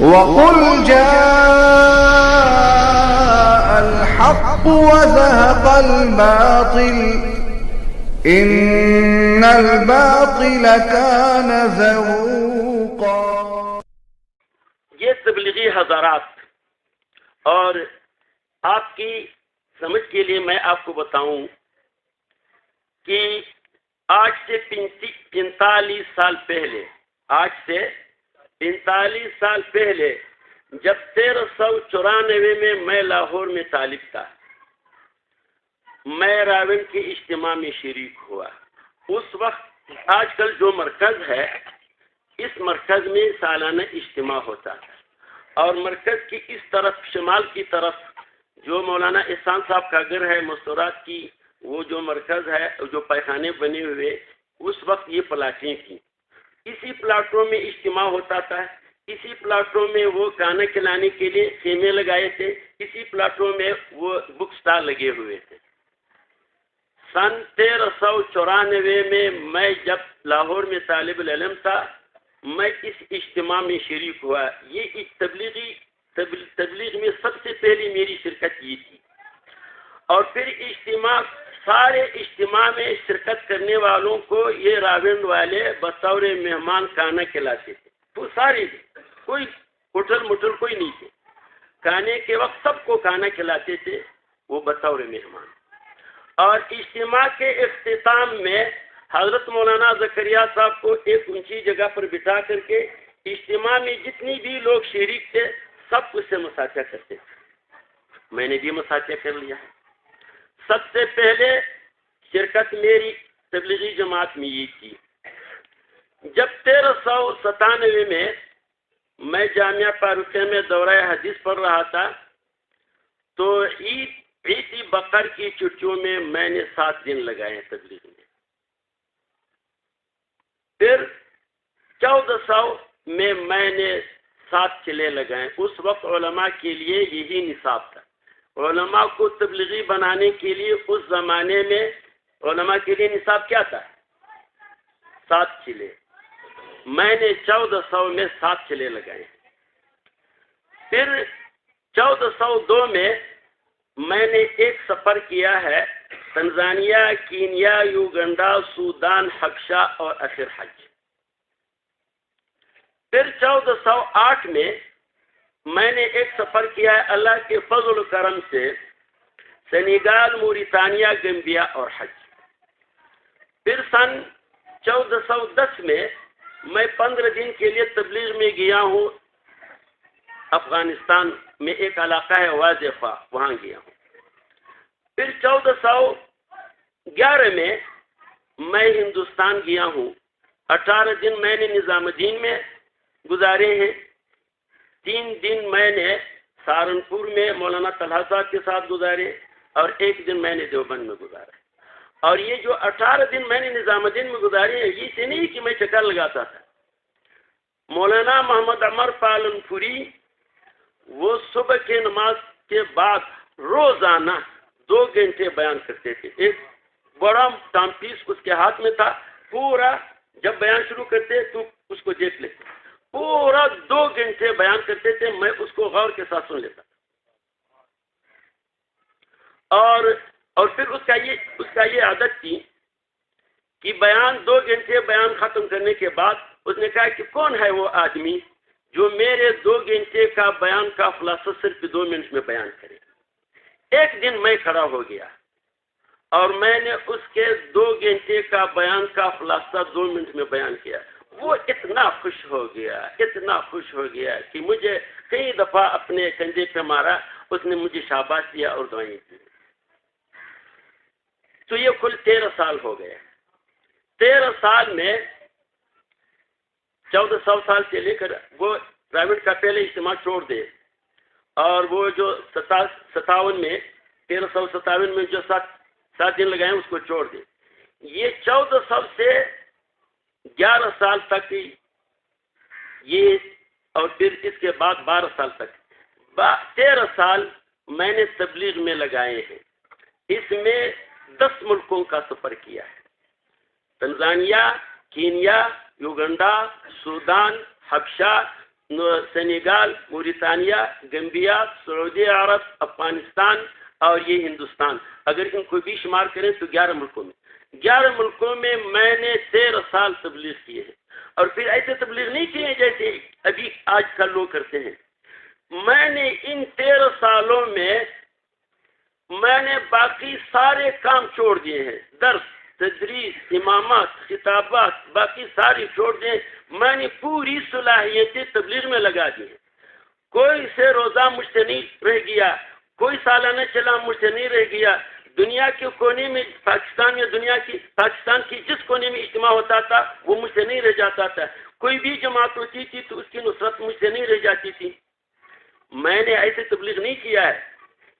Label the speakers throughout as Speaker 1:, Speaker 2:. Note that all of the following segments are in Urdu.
Speaker 1: وَقُلْ جَاءَ الْحَقُّ وَزَهَقَ الْبَاطِلُ إِنَّ الْبَاطِلَ كَانَ زَهُوقًا۔
Speaker 2: یہ تبلیغی حضرات، اور آپ کی سمجھ کے لیے میں آپ کو بتاؤں کہ آج سے 45 سال پہلے جب 1394 میں میں لاہور میں طالب تھا، میں راون کے اجتماع میں شریک ہوا۔ اس وقت آج کل جو مرکز ہے، اس مرکز میں سالانہ اجتماع ہوتا تھا، اور مرکز کی اس طرف شمال کی طرف جو مولانا احسان صاحب کا گھر ہے مستورات کی، وہ جو مرکز ہے، جو پیخانے بنے ہوئے، اس وقت یہ پلاٹیں تھیں۔ اسی پلاٹوں میں اجتماع ہوتا تھا، اسی پلاٹوں میں وہ کھانا کھلانے کے لیے خیمے لگائے تھے، اسی پلاٹوں میں وہ بک سٹال لگے ہوئے تھے۔ سن 1394 میں جب لاہور میں طالب العلم تھا، میں اس اجتماع میں شریک ہوا۔ یہ تبلیغ میں سب سے پہلی میری شرکت یہ تھی، اور پھر سارے اجتماع میں شرکت کرنے والوں کو یہ راوند والے بطور مہمان کھانا کھلاتے تھے۔ وہ سارے کوئی ہوٹل موٹل کوئی نہیں تھے، کھانے کے وقت سب کو کھانا کھلاتے تھے وہ بطور مہمان۔ اور اجتماع کے اختتام میں حضرت مولانا زکریا صاحب کو ایک اونچی جگہ پر بٹھا کر کے اجتماع میں جتنی بھی لوگ شریک تھے سب اس سے مصافحہ کرتے تھے۔ میں نے بھی مصافحہ کر لیا۔ سب سے پہلے شرکت میری تبلیغی جماعت میں یہ کی۔ جب 1397 میں جامعہ فاروقیہ میں دورہ حدیث پڑھ رہا تھا، تو عید بقر کی چھٹیوں میں نے 7 دن لگائے تبلیغ میں۔ پھر 1400 میں نے 7 چلے لگائے۔ اس وقت علماء کے لیے یہی نصاب تھا۔ علماء کو تبلیغی بنانے کے لیے اس زمانے میں علماء کے لیے نصاب کیا تھا؟ 7 چلے۔ میں نے 1400 میں 7 چلے لگائے۔ پھر 1402 میں نے ایک سفر کیا ہے، تنزانیہ، کینیا، یوگنڈا، سودان، حبشہ اور آخر حج۔ پھر 1408 میں نے ایک سفر کیا ہے اللہ کے فضل و کرم سے سینیگال، موریتانیہ، گمبیا اور حج۔ پھر سن 1410 میں 15 دن کے لیے تبلیغ میں گیا ہوں افغانستان میں، ایک علاقہ ہے واضحہ، وہاں گیا ہوں۔ پھر 1411 میں ہندوستان گیا ہوں۔ 18 دن میں نے نظام الدین میں گزارے ہیں۔ 3 دن میں نے سہارنپور میں مولانا طلحہ صاحب کے ساتھ گزارے، اور 1 دن میں نے دیوبند میں گزارا۔ اور یہ جو 18 دن میں نے نظام الدین میں گزارے ہیں، یہ سے نہیں کہ میں چکر لگاتا تھا۔ مولانا محمد عمر پالن پوری وہ صبح کے نماز کے بعد روزانہ 2 گھنٹے بیان کرتے تھے۔ ایک بڑا ٹام پیس اس کے ہاتھ میں تھا، پورا جب بیان شروع کرتے تو اس کو دیکھ لیتے، پورا 2 گھنٹے بیان کرتے تھے۔ میں اس کو غور کے ساتھ سن لیتا۔ اور پھر اس کا یہ عادت تھی کہ 2 گھنٹے بیان ختم کرنے کے بعد اس نے کہا کہ کون ہے وہ آدمی جو میرے 2 گھنٹے کا بیان کا خلاصہ صرف 2 منٹ میں بیان کرے۔ ایک دن میں کھڑا ہو گیا اور میں نے اس کے 2 گھنٹے کا بیان کا خلاصہ 2 منٹ میں بیان کیا۔ وہ اتنا خوش ہو گیا کہ مجھے کئی دفعہ اپنے کندھے پہ مارا، اس نے مجھے شاباش دیا اور دعائیں دی۔ تو یہ کل 13 سال ہو گئے۔ 13 سال میں 1400 سال سے لے کر وہ پرائیویٹ کا پہلے اجتماع چھوڑ دے، اور وہ جو 1357 میں جو 7 دن لگائے اس کو چھوڑ دے۔ یہ 1400 سے 11 سال تک یہ، اور پھر اس کے بعد 12 سال تک 13 سال میں نے تبلیغ میں لگائے ہیں۔ اس میں 10 ملکوں کا سفر کیا ہے: تنزانیہ، کینیا، یوگنڈا، سودان، حبشہ، سینیگال، موریتانیہ، گمبیا، سعودی عرب، افغانستان اور یہ ہندوستان، اگر ان کو بھی شمار کریں تو 11 ملکوں میں 11 ملکوں میں میں نے 13 سال تبلیغ کیے ہیں. اور پھر ایسے تبلیغ نہیں کیے جیسے ابھی آج کل لوگ کرتے ہیں. میں نے ان 13 سالوں میں باقی سارے کام چھوڑ دیے ہیں. درس، تدریس، امامات، خطابات باقی ساری چھوڑ دیں. میں نے پوری صلاحیتیں تبلیغ میں لگا دی ہیں. کوئی سے روزہ مجھ سے نہیں رہ گیا، کوئی سالانہ چلا مجھ سے نہیں رہ گیا. دنیا کے کونے میں پاکستان کی جس کونے میں اجتماع ہوتا تھا وہ مجھ سے نہیں رہ جاتا تھا. کوئی بھی جماعت ہوتی تھی تو اس کی نصرت مجھ سے نہیں رہ جاتی تھی. میں نے ایسے تبلیغ نہیں کیا ہے.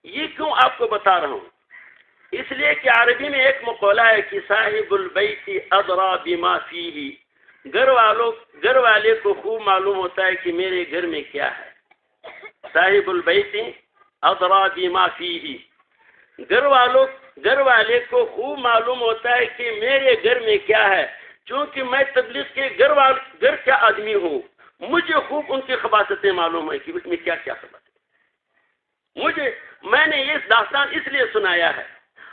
Speaker 2: یہ کیوں آپ کو بتا رہا ہوں؟ اس لیے کہ عربی میں ایک مقولہ ہے کہ صاحب البیت ادری بما فیہ. گھر والے کو خوب معلوم ہوتا ہے کہ میرے گھر میں کیا ہے. صاحب البیت ادری بما فیہ. گھر والے کو خوب معلوم ہوتا ہے کہ میرے گھر میں کیا ہے. چونکہ میں تبلیغ کے گھر کا آدمی ہوں، مجھے خوب ان کی خباثتیں معلوم ہے کہ اس میں کیا کیا خباثت. میں نے یہ داستان اس لیے سنایا ہے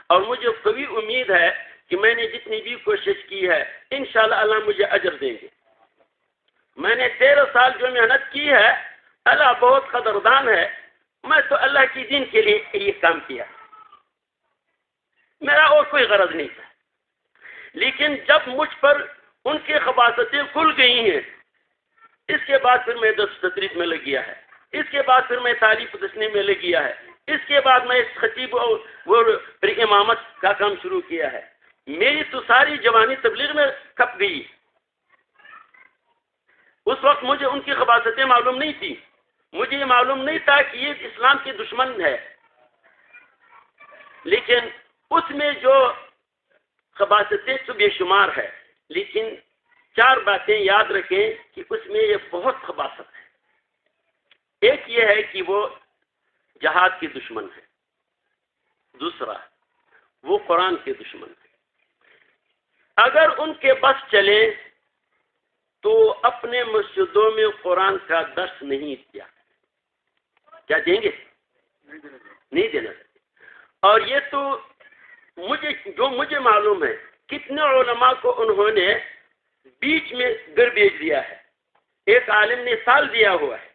Speaker 2: اور مجھے قوی امید ہے کہ میں نے جتنی بھی کوشش کی ہے انشاءاللہ اللہ مجھے اجر دیں گے. میں نے 13 سال جو محنت کی ہے اللہ بہت قدردان ہے. میں تو اللہ کی دین کے لیے یہ کام کیا، میرا اور کوئی غرض نہیں تھا. لیکن جب مجھ پر ان کی خباثتیں کھل گئی ہیں، اس کے بعد پھر میں درس تدریس میں لگ گیا ہے. اس کے بعد پھر میں تعلیم دسنے میں لگ گیا ہے. اس کے بعد میں خطیب اور امامت کا کام شروع کیا ہے. میری تو ساری جوانی تبلیغ میں کھپ گئی. اس وقت مجھے ان کی خباثتیں معلوم نہیں تھی. مجھے یہ معلوم نہیں تھا کہ یہ اسلام کی دشمن ہے. لیکن اس میں جو خباثتیں تو بے شمار ہے، لیکن 4 باتیں یاد رکھیں کہ اس میں یہ بہت خباثت ہے. ایک یہ ہے کہ وہ جہاد کی دشمن ہے. دوسرا، وہ قرآن کے دشمن ہے. اگر ان کے بس چلے تو اپنے مسجدوں میں قرآن کا درس نہیں دیا. کیا دیں گے؟ نہیں دینا چاہتے. اور یہ تو مجھے معلوم ہے کتنے علماء کو انہوں نے بیچ میں گھر بھیج دیا ہے. ایک عالم نے سال دیا ہوا ہے،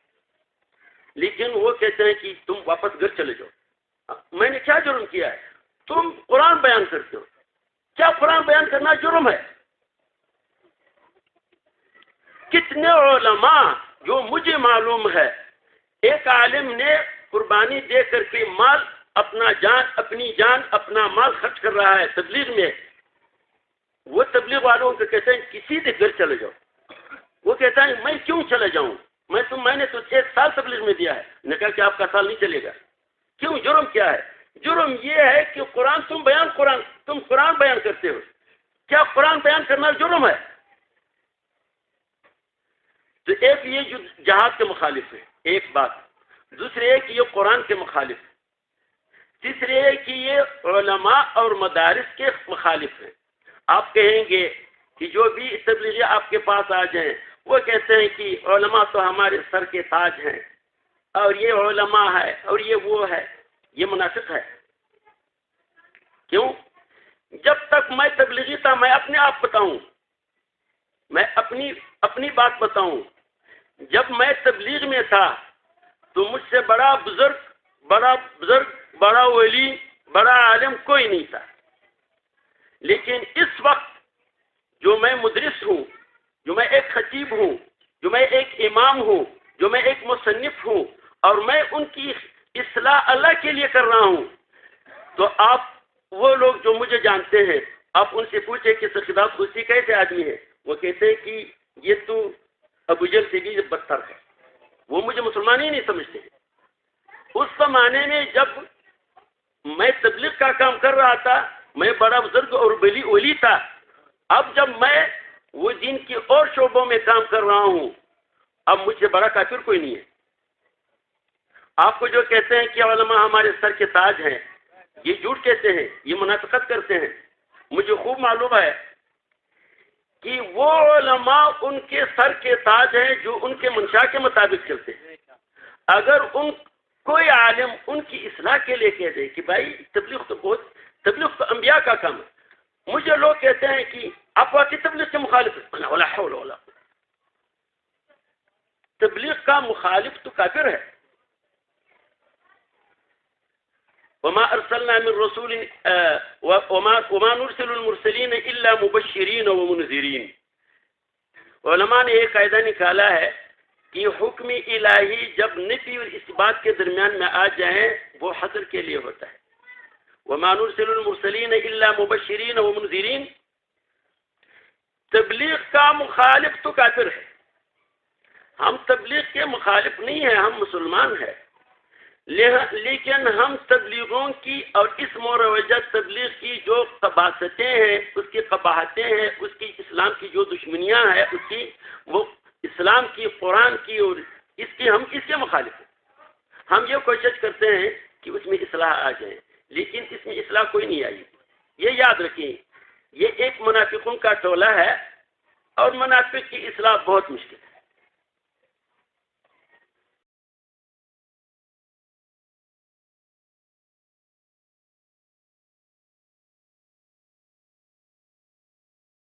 Speaker 2: لیکن وہ کہتے ہیں کہ تم واپس گھر چلے جاؤ. میں نے کیا جرم کیا ہے؟ تم قرآن بیان کرتے ہو. کیا قرآن بیان کرنا جرم ہے؟ کتنے علماء جو مجھے معلوم ہے، ایک عالم نے قربانی دے کر کے اپنی جان اپنا مال خرچ کر رہا ہے تبلیغ میں. وہ تبلیغ والوں کو کہتے ہیں کسی سے گھر چلے جاؤ. وہ کہتا ہے میں کیوں چلے جاؤں؟ میں نے تو 1 سال تبلیغ میں دیا ہے. نے کہا کہ آپ کا سال نہیں چلے گا. کیوں؟ جرم کیا ہے؟ جرم یہ ہے کہ تم قرآن بیان کرتے ہو. کیا قرآن بیان کرنا جرم ہے؟ تو ایک یہ جو جہاد کے مخالف ہے ایک بات. دوسرے کہ یہ قرآن کے مخالف ہے. تیسرے کہ یہ علماء اور مدارس کے مخالف ہیں. آپ کہیں گے کہ جو بھی تبلیغی آپ کے پاس آ جائیں وہ کہتے ہیں کہ علماء تو ہمارے سر کے تاج ہیں اور یہ علماء ہے اور یہ وہ ہے. یہ منافق ہے. کیوں؟ جب تک میں تبلیغی تھا، میں اپنے آپ بتاؤں، میں اپنی بات بتاؤں، جب میں تبلیغ میں تھا تو مجھ سے بڑا بزرگ بڑا ولی بڑا عالم کوئی نہیں تھا. لیکن اس وقت جو میں مدرس ہوں، جو میں ایک خطیب ہوں، جو میں ایک امام ہوں، جو میں ایک مصنف ہوں اور میں ان کی اصلاح اللہ کے لیے کر رہا ہوں، تو آپ وہ لوگ جو مجھے جانتے ہیں آپ ان سے پوچھیں کہ سخیدات خوشی کیسے آدمی ہے. وہ کہتے ہیں کہ یہ تو ابو جہل سے بھی بدتر ہے. وہ مجھے مسلمان ہی نہیں سمجھتے. اس زمانے میں جب میں تبلیغ کا کام کر رہا تھا میں بڑا بزرگ اور ولی تھا. اب جب میں وہ دین کی اور شعبوں میں کام کر رہا ہوں اب مجھ سے بڑا کافر کوئی نہیں ہے. آپ کو جو کہتے ہیں کہ علماء ہمارے سر کے تاج ہیں، یہ جھوٹ کہتے ہیں، یہ منافقت کرتے ہیں. مجھے خوب معلوم ہے کہ وہ علماء ان کے سر کے تاج ہیں جو ان کے منشا کے مطابق چلتے ہیں. اگر کوئی عالم ان کی اصلاح کے لیے کہہ دے کہ بھائی تبلیغ تو انبیاء کا کام ہے. مجھے لوگ کہتے ہیں کہ آپ واقعی تبلیغ کے مخالف ہیں. ولا حول ولا قوة. تبلیغ کا مخالف تو کافر ہے. وما ارسلنا من رسول وما نرسل المرسلین الا مبشرین ومنذرین. علماء نے ایک قاعدہ نکالا ہے کہ حکم الہی جب نفی اور اثبات کے درمیان میں آ جائیں وہ حصر کے لیے ہوتا ہے. وما نرسل المرسلین الا مبشرین ومنذرین. تبلیغ کا مخالف تو کافر ہے. ہم تبلیغ کے مخالف نہیں ہیں, ہم مسلمان ہیں, لیکن ہم تبلیغوں کی اور اس مروجہ تبلیغ کی جو قباحتیں ہیں, اس کی قباحتیں ہیں, اس کی اسلام کی جو دشمنیاں ہیں, اس کی وہ اسلام کی, قرآن کی, اور اس کی ہم اس کے مخالف ہیں. ہم یہ کوشش کرتے ہیں کہ اس میں اصلاح آ جائے, لیکن اس میں اصلاح کوئی نہیں آئی. یہ یاد رکھیں, یہ ایک منافقوں کا ٹولہ ہے اور منافق کی اصلاح بہت مشکل ہے.